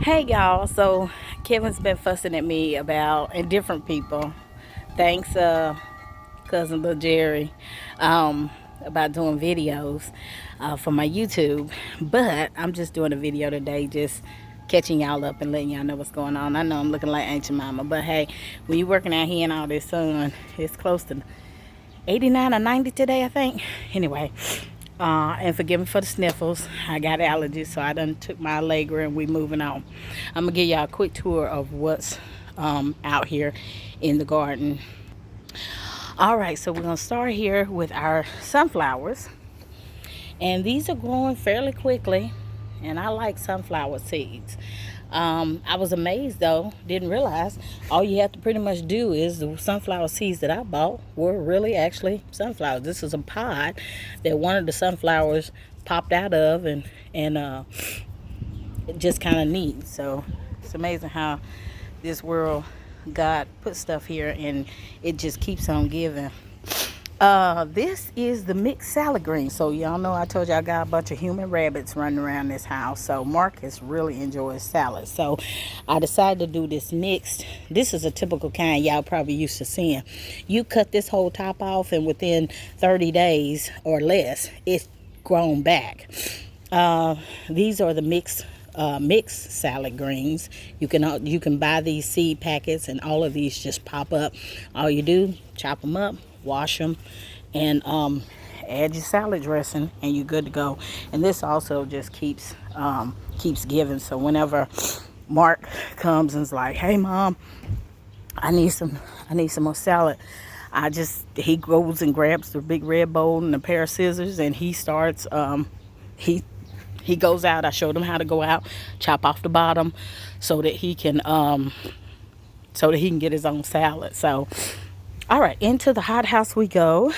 Hey y'all, so Kevin's been fussing at me about and different people. Thanks, cousin Lil Jerry, about doing videos for my YouTube. But I'm just doing a video today, just catching y'all up and letting y'all know what's going on. I know I'm looking like Ancient Mama, but hey, when you're working out here in all this sun, it's close to 89 or 90 today, I think. Anyway, and forgive me for the sniffles. I got allergies, so I done took my Allegra and we moving on. I'm gonna give y'all a quick tour of what's out here in the garden. All right, so we're gonna start here with our sunflowers, and these are growing fairly quickly, and I like sunflower seeds. I was amazed though, didn't realize all you have to pretty much do is the sunflower seeds that I bought were really actually sunflowers. This is a pod that one of the sunflowers popped out of, and just kind of neat. So it's amazing how this world, God put stuff here and it just keeps on giving. This is the mixed salad green. So y'all know I told you I got a bunch of human rabbits running around this house. So Marcus really enjoys salad. So I decided to do this mixed. This is a typical kind y'all probably used to seeing. You cut this whole top off and within 30 days or less, it's grown back. These are the mixed salad greens. You can buy these seed packets, and all of these just pop up. All you do, chop them up, wash them, and add your salad dressing, and you're good to go. And this also just keeps giving. So whenever Mark comes and's like, "Hey, Mom, I need some more salad," he goes and grabs the big red bowl and a pair of scissors, and he starts. He he goes out. I showed him how to go out, chop off the bottom, so that he can get his own salad. So, all right, into the hothouse we go.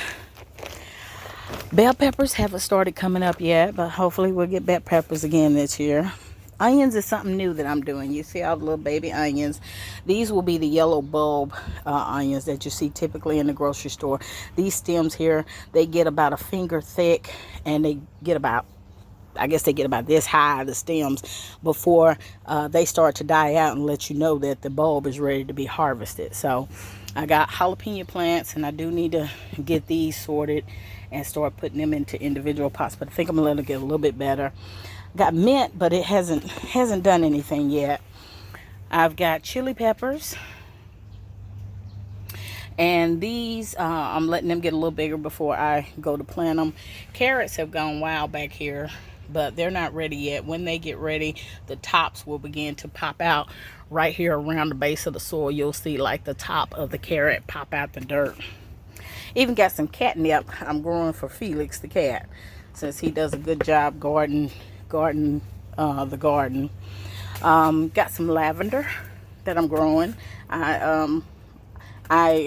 Bell peppers haven't started coming up yet, but hopefully we'll get bell peppers again this year. Onions is something new that I'm doing. You see all the little baby onions. These will be the yellow bulb onions that you see typically in the grocery store. These stems here, they get about a finger thick, and they get about, I guess they get about this high, the stems, before they start to die out and let you know that the bulb is ready to be harvested. So I got jalapeno plants, and I do need to get these sorted and start putting them into individual pots, but I think I'm gonna let them get a little bit better. Got mint, but it hasn't done anything yet. I've got chili peppers, and these I'm letting them get a little bigger before I go to plant them. Carrots have gone wild back here, but they're not ready yet. When they get ready, the tops will begin to pop out right here around the base of the soil. You'll see like the top of the carrot pop out the dirt. Even got some catnip I'm growing for Felix the cat, since he does a good job gardening the garden. Got some lavender that I'm growing. I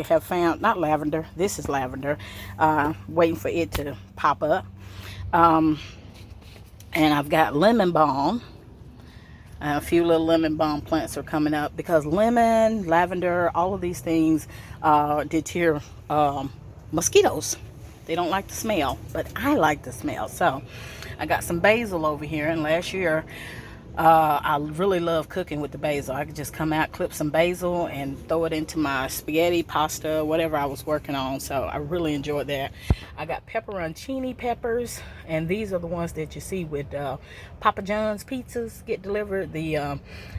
have found, not lavender, this is lavender, waiting for it to pop up. And I've got lemon balm. A few little lemon balm plants are coming up because lemon, lavender, all of these things deter mosquitoes. They don't like the smell, but I like the smell. So I got some basil over here, and last year I really love cooking with the basil. I could just come out, clip some basil, and throw it into my spaghetti, pasta, whatever I was working on. So I really enjoyed that. I got pepperoncini peppers, and these are the ones that you see with Papa John's pizzas get delivered. The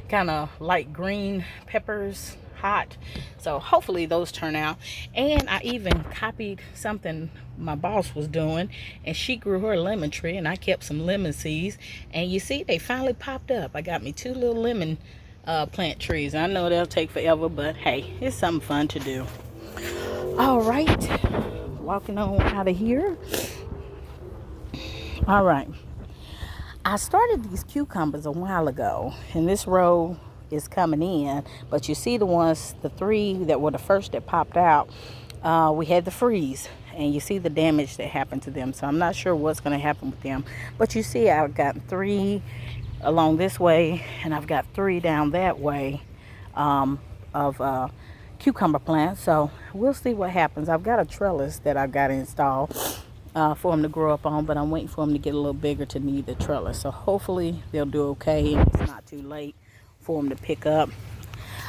kind of light green peppers, hot. So hopefully those turn out. And I even copied something my boss was doing, and she grew her lemon tree, and I kept some lemon seeds, and you see they finally popped up. I got me 2 little lemon plant trees. I know they'll take forever, but hey, it's something fun to do. All right, walking on out of here. All right, I started these cucumbers a while ago, and this row is coming in, but you see the 3 that were the first that popped out, we had the freeze, and you see the damage that happened to them. So I'm not sure what's going to happen with them, but you see I've got 3 along this way, and I've got 3 down that way of cucumber plants. So we'll see what happens. I've got a trellis that I've got installed for them to grow up on, but I'm waiting for them to get a little bigger to need the trellis. So hopefully they'll do okay, and it's not too late for them to pick up.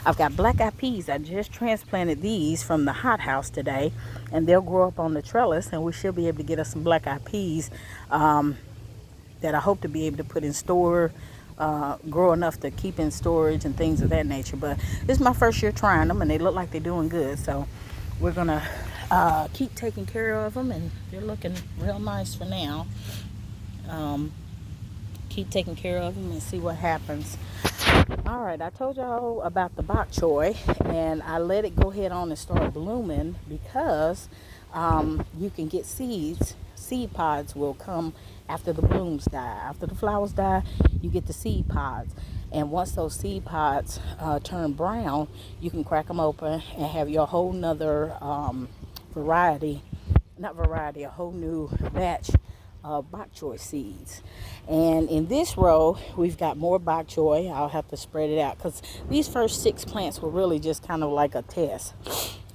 I've got black-eyed peas. I just transplanted these from the hothouse today, and they'll grow up on the trellis, and we should be able to get us some black-eyed peas that I hope to be able to put in store, grow enough to keep in storage and things of that nature. But this is my first year trying them, and they look like they're doing good. So we're gonna keep taking care of them, and they're looking real nice for now. Keep taking care of them and see what happens. All right, I told y'all about the bok choy, and I let it go ahead on and start blooming because you can get seeds. Seed pods will come after the blooms die. After the flowers die, you get the seed pods. And once those seed pods turn brown, you can crack them open and have your whole nother a whole new batch of bok choy seeds. And in this row, we've got more bok choy. I'll have to spread it out because these first 6 plants were really just kind of like a test.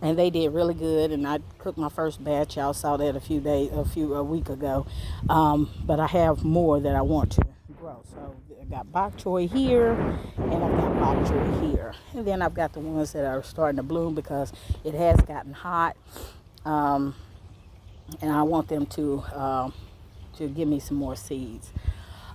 And they did really good, and I cooked my first batch. Y'all saw that a week ago. But I have more that I want to grow. So I got bok choy here, and I've got bok choy here. And then I've got the ones that are starting to bloom because it has gotten hot. And I want them to give me some more seeds.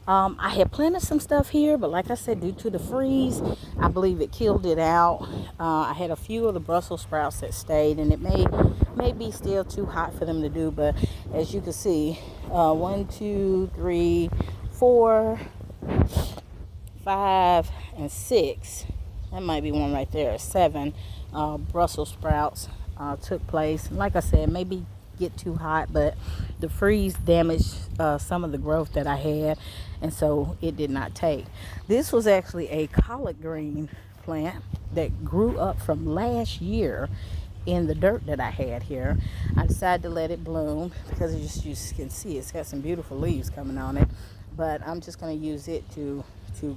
I had planted some stuff here, but like I said, due to the freeze, I believe it killed it out. I had a few of the Brussels sprouts that stayed, and it may be still too hot for them to do, but as you can see, 1, 2, 3, 4, 5, and 6. That might be one right there. 7 Brussels sprouts took place. Like I said, maybe get too hot, but the freeze damaged some of the growth that I had, and so it did not take. This was actually a collard green plant that grew up from last year in the dirt that I had here. I decided to let it bloom because you can see it's got some beautiful leaves coming on it, but I'm just going to use it to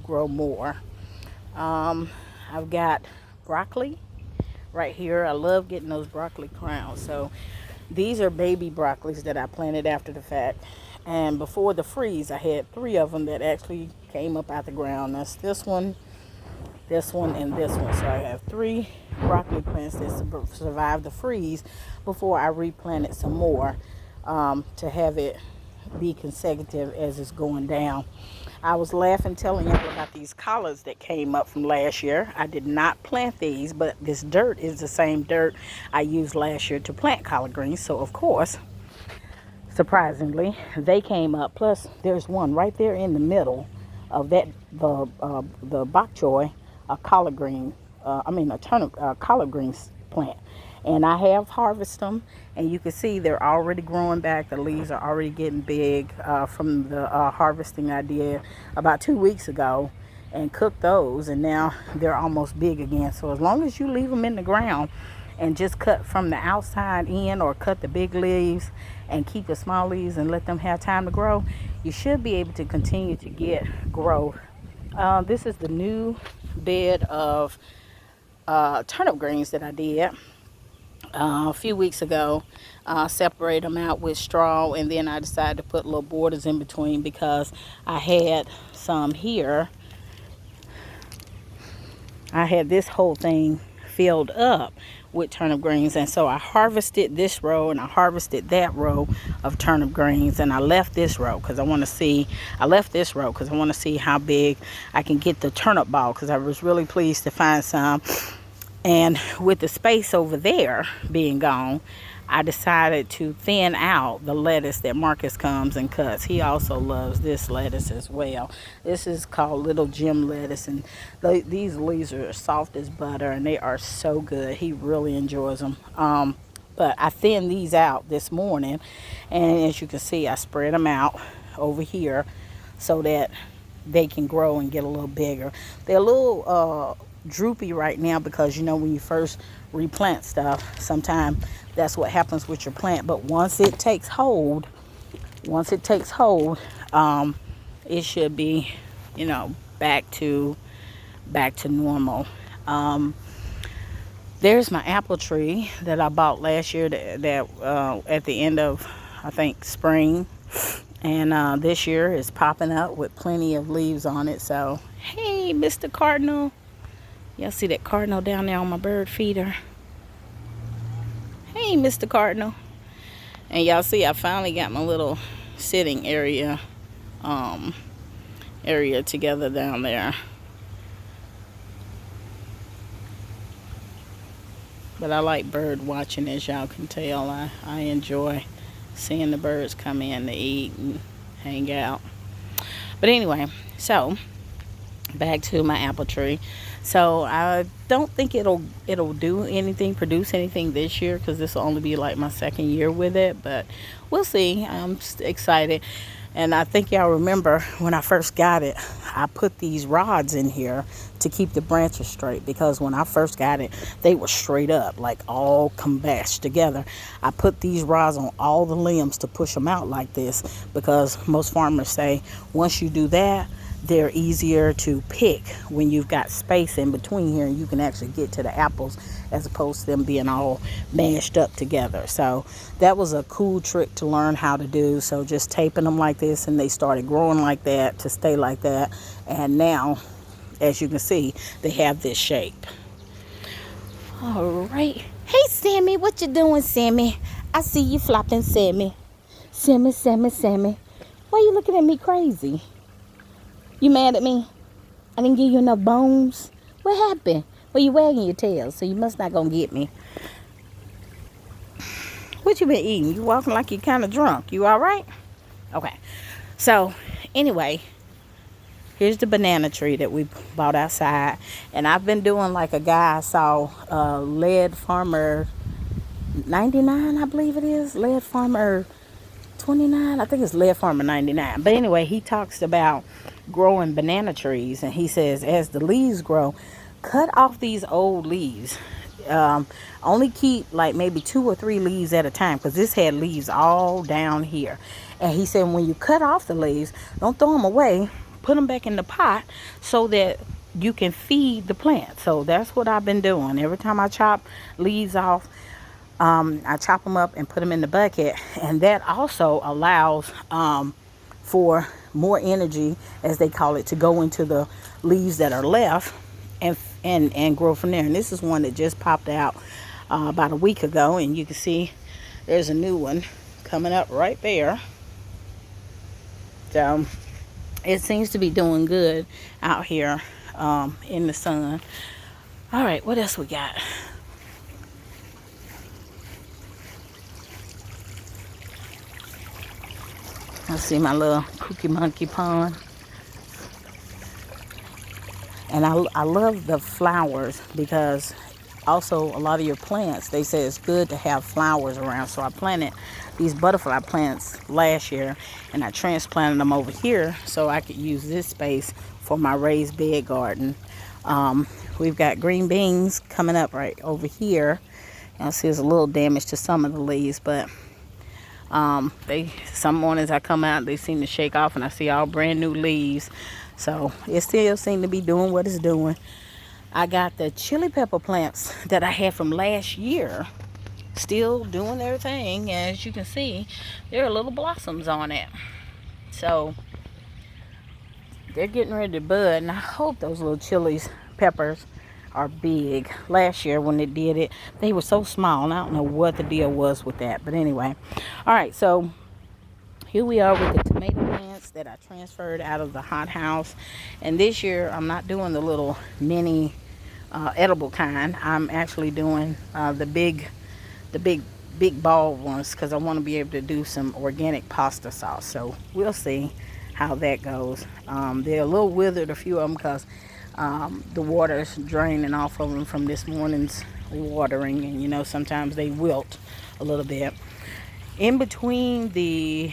grow more. I've got broccoli right here. I love getting those broccoli crowns. So these are baby broccolis that I planted after the fact. And before the freeze, I had 3 of them that actually came up out the ground. That's this one, and this one. So I have 3 broccoli plants that survived the freeze before I replanted some more to have it be consecutive as it's going down. I was laughing telling y'all about these collards that came up from last year. I did not plant these, but this dirt is the same dirt I used last year to plant collard greens. So of course, surprisingly, they came up. Plus there's one right there in the middle of that, the bok choy, a collard green, a turnip, collard greens plant. And I have harvested them, and you can see they're already growing back. The leaves are already getting big from the harvesting I did about 2 weeks ago and cooked those, and now they're almost big again. So as long as you leave them in the ground and just cut from the outside in, or cut the big leaves and keep the small leaves and let them have time to grow, you should be able to continue to get growth. This is the new bed of turnip greens that I did a few weeks ago. Separate them out with straw, and then I decided to put little borders in between because I had some here. I had this whole thing filled up with turnip greens, and so I harvested this row and I harvested that row of turnip greens, and I left this row because I want to see how big I can get the turnip ball, because I was really pleased to find some. And with the space over there being gone, I decided to thin out the lettuce that Marcus comes and cuts. He also loves this lettuce as well. This is called Little Jim lettuce, and these leaves are soft as butter, and they are so good. He really enjoys them. But I thinned these out this morning, and as you can see, I spread them out over here so that they can grow and get a little bigger. They're a little droopy right now because, you know, when you first replant stuff, sometimes that's what happens with your plant. But once it takes hold, it should be, you know, back to normal. There's my apple tree that I bought last year that at the end of, I think, spring, and this year is popping up with plenty of leaves on it. So hey, Mr. Cardinal, Y'all see that cardinal down there on my bird feeder? Hey, Mr. Cardinal. And y'all see I finally got my little sitting area together down there. But I like bird watching, as y'all can tell. I enjoy seeing the birds come in to eat and hang out. But anyway, so back to my apple tree. So I don't think it'll do anything, produce anything this year, because this will only be like my second year with it. But we'll see. I'm excited. And I think y'all remember when I first got it, I put these rods in here to keep the branches straight, because when I first got it, they were straight up, like all combashed together. I put these rods on all the limbs to push them out like this, because most farmers say once you do that, they're easier to pick when you've got space in between here and you can actually get to the apples, as opposed to them being all mashed up together. So that was a cool trick to learn how to do. So just taping them like this, and they started growing like that to stay like that. And now, as you can see, they have this shape. All right. Hey, Sammy, what you doing, Sammy? I see you flopping, Sammy. Sammy, Sammy, Sammy. Why you looking at me crazy? You mad at me? I didn't give you enough bones? What happened? Well, you wagging your tail, so you must not gonna get me. What you been eating? You walking like you kind of drunk. You all right? Okay. So, anyway, here's the banana tree that we bought outside. And I've been doing like a guy I saw, Lead Farmer 99, I believe it is. Lead Farmer 29, I think it's Lead Farmer 99. But anyway, he talks about growing banana trees, and he says as the leaves grow, cut off these old leaves. Only keep like maybe 2 or 3 leaves at a time, because this had leaves all down here. And he said when you cut off the leaves, don't throw them away, put them back in the pot so that you can feed the plant. So that's what I've been doing. Every time I chop leaves off, I chop them up and put them in the bucket, and that also allows for more energy, as they call it, to go into the leaves that are left and grow from there. And this is one that just popped out about a week ago, and you can see there's a new one coming up right there. So it seems to be doing good out here in the sun. All right, what else we got? I see my little cookie monkey pond. And I love the flowers, because also a lot of your plants, they say it's good to have flowers around. So I planted these butterfly plants last year, and I transplanted them over here so I could use this space for my raised bed garden. We've got green beans coming up right over here. You'll see there's a little damage to some of the leaves, but some mornings I come out, they seem to shake off, and I see all brand new leaves. So it still seems to be doing what it's doing. I got the chili pepper plants that I had from last year still doing their thing. As you can see, there are little blossoms on it. So they're getting ready to bud, and I hope those little chili peppers are big. Last year when they did it, they were so small, and I don't know what the deal was with that. But anyway, all right, so here we are with the tomato plants that I transferred out of the hothouse. And this year I'm not doing the little mini edible kind. I'm actually doing the big ball ones, because I want to be able to do some organic pasta sauce. So we'll see how that goes. They're a little withered, a few of them, because the water's draining off of them from this morning's watering, and you know, sometimes they wilt a little bit. In between the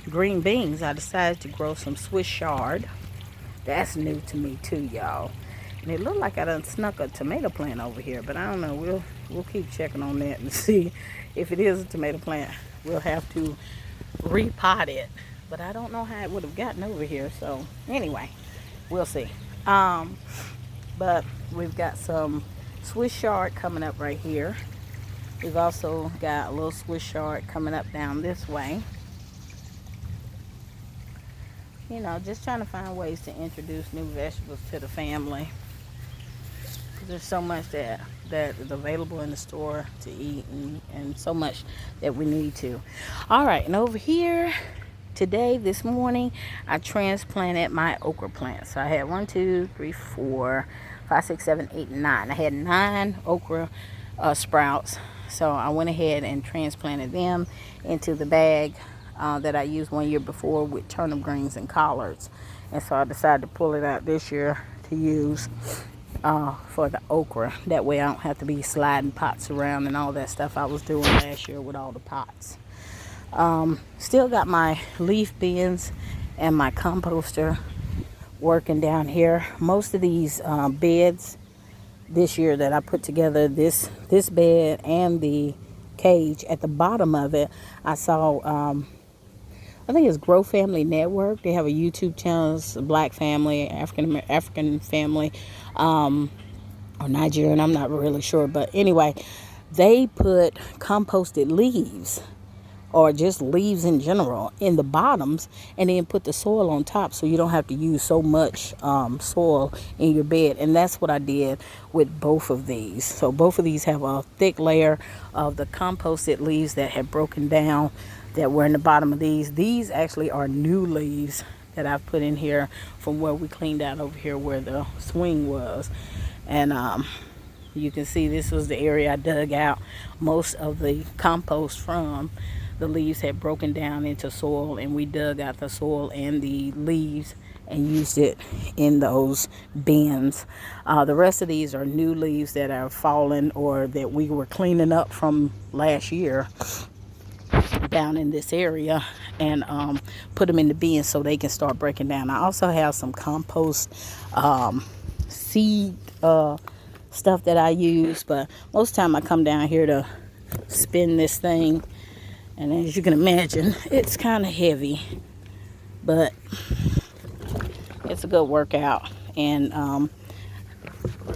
green beans, I decided to grow some Swiss chard. That's new to me too, y'all. And it looked like I done snuck a tomato plant over here, but I don't know. We'll keep checking on that and see if it is a tomato plant. We'll have to repot it, but I don't know how it would have gotten over here. So anyway, we'll see. But we've got some Swiss chard coming up right here. We've also got a little Swiss chard coming up down this way. You know, just trying to find ways to introduce new vegetables to the family. There's so much that is available in the store to eat, and so much that we need to. All right, and over here today, this morning, I transplanted my okra plants. So I had 1, 2, 3, 4, 5, 6, 7, 8, 9. I had 9 okra sprouts. So I went ahead and transplanted them into the bag that I used one year before with turnip greens and collards. And so I decided to pull it out this year to use for the okra. That way I don't have to be sliding pots around and all that stuff I was doing last year with all the pots. Still got my leaf bins and my composter working down here. Most of these beds this year that I put together, this bed and the cage at the bottom of it, I saw I think it's Grow Family Network. They have a YouTube channel. It's a black family, African family, or Nigerian. I'm not really sure, but anyway, they put composted leaves, or just leaves in general, in the bottoms, and then put the soil on top, so you don't have to use so much soil in your bed. And that's what I did with both of these. So both of these have a thick layer of the composted leaves that had broken down, that were in the bottom of these. These actually are new leaves that I've put in here from where we cleaned out over here where the swing was. And you can see this was the area I dug out most of the compost from. The leaves had broken down into soil, and we dug out the soil and the leaves and used it in those bins. The rest of these are new leaves that are fallen, or that we were cleaning up from last year down in this area, and put them in the bins so they can start breaking down. I also have some compost seed stuff that I use, but most of the time I come down here to spin this thing, and as you can imagine, it's kind of heavy, but it's a good workout. And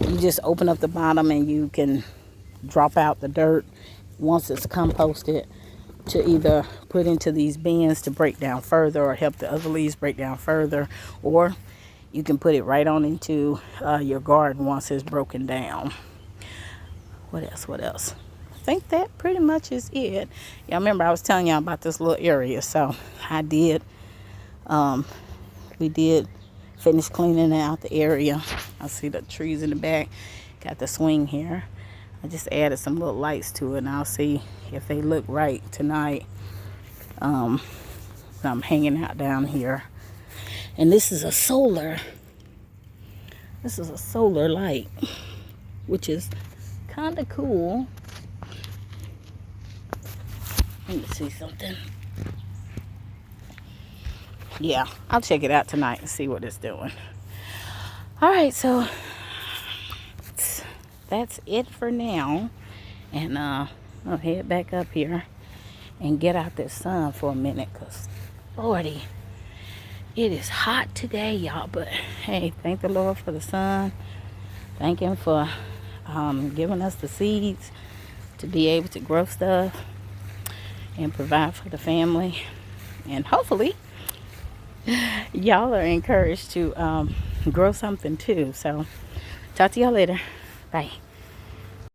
you just open up the bottom and you can drop out the dirt once it's composted, to either put into these bins to break down further, or help the other leaves break down further, or you can put it right on into your garden once it's broken down. What else? I think that pretty much is it. Y'all remember I was telling y'all about this little area, so we did finish cleaning out the area. I see the trees in the back, got the swing here. I just added some little lights to it, and I'll see if they look right tonight. I'm hanging out down here, and this is a solar light, which is kind of cool. Let me see something. Yeah, I'll check it out tonight and see what it's doing. All right, so that's it for now, and I'll head back up here and get out this sun for a minute, because lordy, it is hot today, y'all. But hey, thank the Lord for the sun. Thank him for giving us the seeds to be able to grow stuff and provide for the family. And hopefully y'all are encouraged to grow something too. So talk to y'all later. Bye.